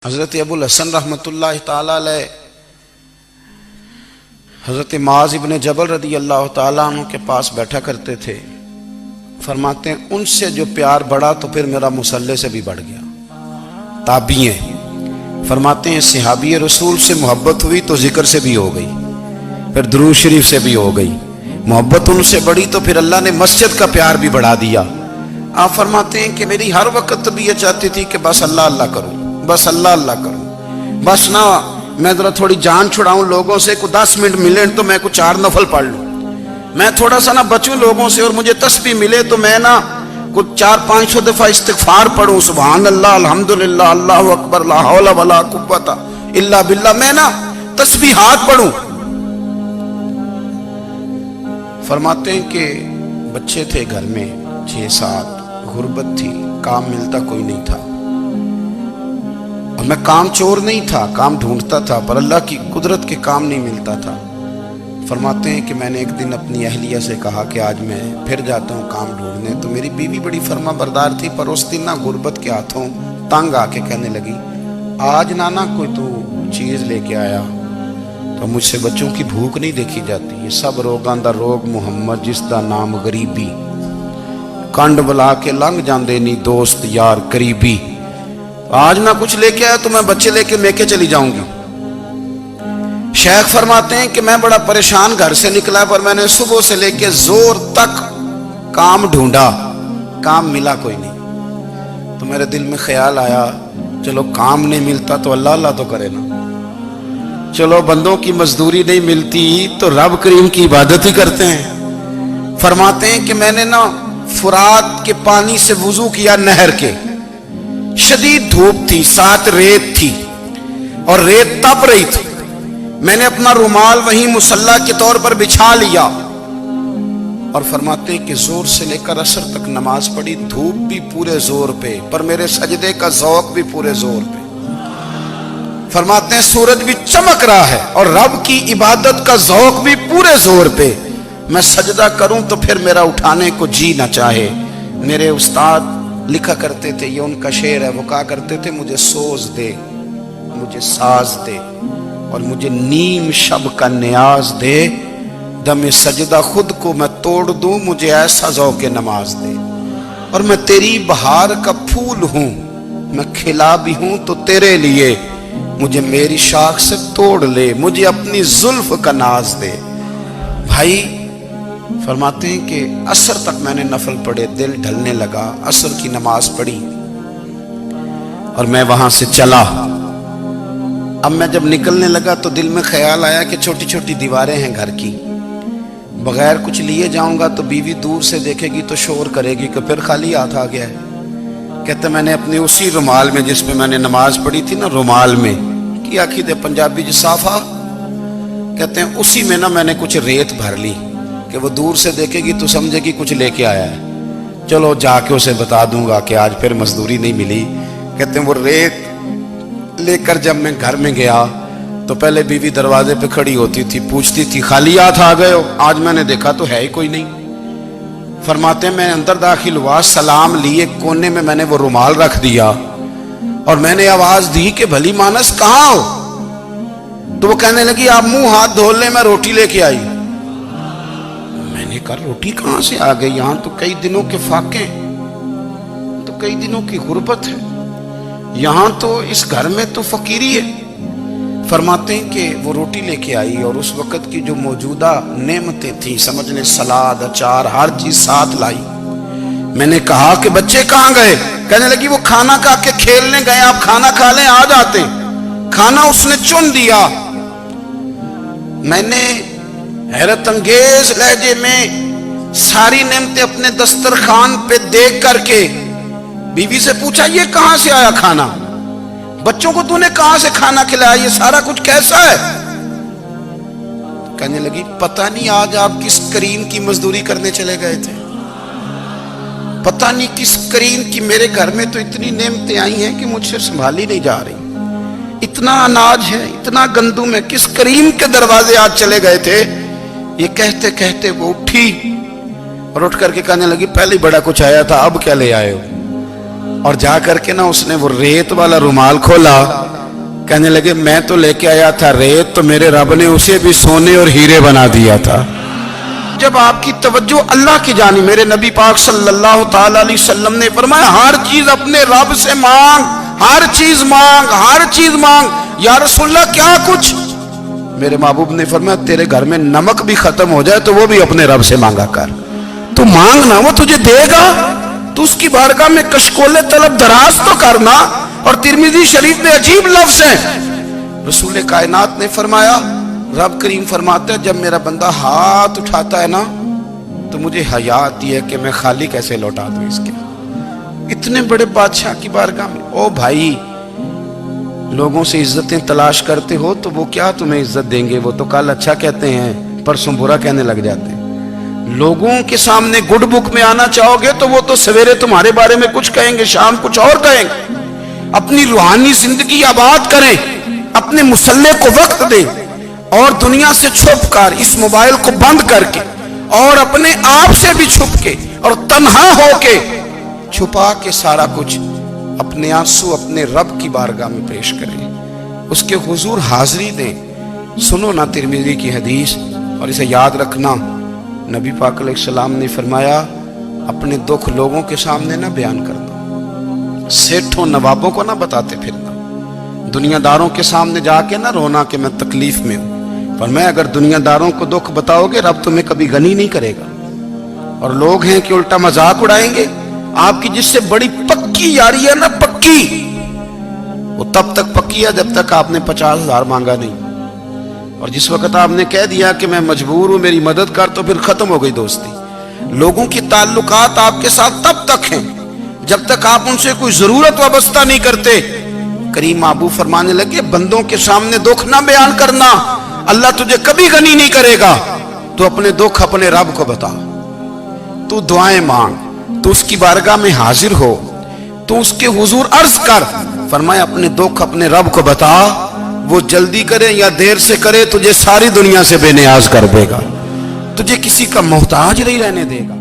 حضرت ابو الحسن رحمۃ اللہ تعالی علیہ حضرت معاذ ابن جبل رضی اللہ تعالیٰ عنہ کے پاس بیٹھا کرتے تھے۔ فرماتے ہیں ان سے جو پیار بڑھا تو پھر میرا مصلی سے بھی بڑھ گیا۔ تابعی ہیں، فرماتے ہیں صحابی رسول سے محبت ہوئی تو ذکر سے بھی ہو گئی، پھر درود شریف سے بھی ہو گئی۔ محبت ان سے بڑھی تو پھر اللہ نے مسجد کا پیار بھی بڑھا دیا۔ آپ فرماتے ہیں کہ میری ہر وقت بھی یہ چاہتی تھی کہ بس اللہ اللہ کروں، بس اللہ اللہ کروں، بس نہ میں ذرا تھوڑی جان چھڑاؤں لوگوں سے، کو 10 منٹ ملے تو میں کچھ 4 نفل پڑھ لوں، میں تھوڑا سا نہ بچوں لوگوں سے، اور مجھے تسبیح ملے تو میں نہ کچھ 400-500 دفعہ استغفار پڑھوں، سبحان اللہ، الحمدللہ، اللہ اکبر، لا حول ولا قوت الا باللہ، میں نہ تسبیحات پڑھوں۔ فرماتے ہیں کہ بچے تھے گھر میں 6-7، غربت تھی، کام ملتا کوئی نہیں تھا، اور میں کام چور نہیں تھا، کام ڈھونڈتا تھا، پر اللہ کی قدرت کے کام نہیں ملتا تھا۔ فرماتے ہیں کہ میں نے ایک دن اپنی اہلیہ سے کہا کہ آج میں پھر جاتا ہوں کام ڈھونڈنے، تو میری بیوی بڑی فرما بردار تھی، پر اس دن نہ غربت کے ہاتھوں تنگ آ کے کہنے لگی آج نانا کوئی تو چیز لے کے آیا، تو مجھ سے بچوں کی بھوک نہیں دیکھی جاتی، یہ سب روگاں دا روگ محمد جس دا نام غریبی، کنڈ بلا کے لنگ جاندے نہیں دوست یار قریبی، آج نہ کچھ لے کے آیا تو میں بچے لے کے میکے چلی جاؤں گی۔ شیخ فرماتے ہیں کہ میں بڑا پریشان گھر سے نکلا، پر میں نے صبح سے لے کے زور تک کام ڈھونڈا، کام ملا کوئی نہیں، تو میرے دل میں خیال آیا چلو کام نہیں ملتا تو اللہ اللہ تو کرے نا، چلو بندوں کی مزدوری نہیں ملتی تو رب کریم کی عبادت ہی کرتے ہیں۔ فرماتے ہیں کہ میں نے نا فرات کے پانی سے وضو کیا، نہر کے، شدید دھوپ تھی، ساتھ ریت تھی اور ریت تپ رہی تھی، میں نے اپنا رومال وہیں مصلی کے طور پر بچھا لیا، اور فرماتے ہیں کہ زور سے لے کر عصر تک نماز پڑھی، دھوپ بھی پورے زور پہ، پر میرے سجدے کا ذوق بھی پورے زور پہ۔ فرماتے ہیں سورج بھی چمک رہا ہے اور رب کی عبادت کا ذوق بھی پورے زور پہ، میں سجدہ کروں تو پھر میرا اٹھانے کو جی نہ چاہے۔ میرے استاد لکھا کرتے تھے، یہ ان کا شعر ہے، وہ کہا کرتے تھے مجھے سوز دے، مجھے ساز دے، اور مجھے نیم شب کا نیاز دے، دم سجدہ خود کو میں توڑ دوں، مجھے ایسا ذوق نماز دے، اور میں تیری بہار کا پھول ہوں، میں کھلا بھی ہوں تو تیرے لیے، مجھے میری شاخ سے توڑ لے، مجھے اپنی زلف کا ناز دے۔ بھائی فرماتے ہیں کہ عصر تک میں نے نفل پڑھے، دل ڈھلنے لگا، عصر کی نماز پڑھی اور میں وہاں سے چلا۔ اب میں جب نکلنے لگا تو دل میں خیال آیا کہ چھوٹی چھوٹی دیواریں ہیں گھر کی، بغیر کچھ لیے جاؤں گا تو بیوی دور سے دیکھے گی تو شور کرے گی کہ پھر خالی ہاتھ آ گیا ہے۔ کہتے میں نے اپنے اسی رومال میں جس میں میں نے نماز پڑھی تھی نا، رومال میں کی آخی دے پنجابی جسافہ کہتے ہیں، اسی میں نا میں نے کچھ ریت بھر لی کہ وہ دور سے دیکھے گی تو سمجھے گی کچھ لے کے آیا ہے، چلو جا کے اسے بتا دوں گا کہ آج پھر مزدوری نہیں ملی۔ کہتے ہیں وہ ریت لے کر جب میں گھر میں گیا تو پہلے بیوی دروازے پہ کھڑی ہوتی تھی، پوچھتی تھی خالی ہاتھ آ گئے ہو؟ آج میں نے دیکھا تو ہے ہی کوئی نہیں۔ فرماتے ہیں میں اندر داخل ہوا، سلام لیے، کونے میں میں نے وہ رومال رکھ دیا اور میں نے آواز دی کہ بھلی مانس کہاں ہو؟ تو وہ کہنے لگی آپ منہ ہاتھ دھو لیں، میں روٹی لے کے آئی۔ میں نے کہا روٹی کہاں سے آ گئی؟ یہاں تو کئی دنوں کے فاقے، تو کئی دنوں کی غربت ہے، یہاں تو اس گھر میں تو فقیری ہے۔ فرماتے ہیں کہ وہ روٹی لے کے آئی اور اس وقت کی جو موجودہ نعمتیں تھیں، سمجھ لیں سلاد، اچار، ہر چیز ساتھ لائی۔ میں نے کہا کہ بچے کہاں گئے؟ کہنے لگی وہ کھانا کھا کے کھیلنے گئے، آپ کھانا کھا لیں آ جاتے۔ کھانا اس نے چن دیا۔ میں نے حیرت انگیز لہجے میں ساری نعمتیں اپنے دسترخوان پہ دیکھ کر کے بیوی سے پوچھا یہ کہاں سے آیا کھانا؟ بچوں کو تو نے کہاں سے کھانا کھلایا؟ یہ سارا کچھ کیسا ہے؟ کہنے لگی پتہ نہیں آج آپ کس کریم کی مزدوری کرنے چلے گئے تھے، پتہ نہیں کس کریم کی، میرے گھر میں تو اتنی نعمتیں آئی ہیں کہ مجھ سے سنبھالی نہیں جا رہی، اتنا اناج ہے، اتنا گندم ہے، کس کریم کے دروازے آج چلے گئے تھے؟ یہ کہتے کہتے وہ اٹھی اور اٹھ کر کے کہنے لگی پہلے بڑا کچھ آیا تھا، اب کیا لے آئے ہو؟ اور جا کر کے نا اس نے وہ ریت والا رومال کھولا کہنے لگے میں تو لے کے آیا تھا ریت، تو میرے رب نے اسے بھی سونے اور ہیرے بنا دیا تھا۔ جب آپ کی توجہ اللہ کی جانب، میرے نبی پاک صلی اللہ تعالی علیہ وسلم نے فرمایا ہر چیز اپنے رب سے مانگ، ہر چیز مانگ، ہر چیز مانگ۔ یا رسول اللہ کیا کچھ؟ میرے محبوب نے فرمایا تیرے گھر میں نمک بھی ختم ہو جائے تو وہ بھی اپنے رب سے مانگا کر، تو مانگنا وہ تجھے دے گا، تو اس کی بارگاہ میں کشکول طلب دراز تو کرنا۔ اور ترمذی شریف میں عجیب لفظ ہے، رسول کائنات نے فرمایا، رب کریم فرماتا ہے جب میرا بندہ ہاتھ اٹھاتا ہے نا تو مجھے حیا آتی ہے کہ میں خالی کیسے لوٹا دوں اس کے۔ اتنے بڑے بادشاہ کی بارگاہ میں، او بھائی لوگوں سے عزتیں تلاش کرتے ہو تو وہ کیا تمہیں عزت دیں گے؟ وہ تو کل اچھا کہتے ہیں پرسوں برا کہنے لگ جاتے ہیں۔ لوگوں کے سامنے گڈ بک میں آنا چاہو گے تو وہ تو سویرے تمہارے بارے میں کچھ کہیں گے، شام کچھ اور کہیں گے۔ اپنی روحانی زندگی آباد کریں، اپنے مصلح کو وقت دیں، اور دنیا سے چھپ کر اس موبائل کو بند کر کے اور اپنے آپ سے بھی چھپ کے اور تنہا ہو کے چھپا کے سارا کچھ اپنے آنسو اپنے رب کی بارگاہ میں پیش کریں، اس کے حضور حاضری دیں۔ سنو نا ترمذی کی حدیث، اور اسے یاد رکھنا، نبی پاک علیہ السلام نے فرمایا اپنے دکھ لوگوں کے سامنے نہ بیان کرنا، سیٹھوں نوابوں کو نہ بتاتے پھرنا، دنیا داروں کے سامنے جا کے نہ رونا کہ میں تکلیف میں ہوں۔ فرمایا اگر دنیا داروں کو دکھ بتاؤ گے رب تمہیں کبھی غنی نہیں کرے گا، اور لوگ ہیں کہ الٹا مذاق اڑائیں گے۔ آپ کی جس سے بڑی پکی یاری ہے نا، پکی، وہ تب تک پکی ہے جب تک آپ نے 50,000 مانگا نہیں، اور جس وقت آپ نے کہہ دیا کہ میں مجبور ہوں میری مدد کر تو پھر ختم ہو گئی دوستی۔ لوگوں کی تعلقات آپ کے ساتھ تب تک ہیں جب تک آپ ان سے کوئی ضرورت وابستہ نہیں کرتے۔ کریم محبوب فرمانے لگے بندوں کے سامنے دکھ نہ بیان کرنا، اللہ تجھے کبھی غنی نہیں کرے گا۔ تو اپنے دکھ اپنے رب کو بتا، تو دعائیں مانگ، تو اس کی بارگاہ میں حاضر ہو، تو اس کے حضور عرض کر۔ فرمایا اپنے دکھ اپنے رب کو بتا، وہ جلدی کرے یا دیر سے کرے تجھے ساری دنیا سے بے نیاز کر دے گا، تجھے کسی کا محتاج نہیں رہنے دے گا۔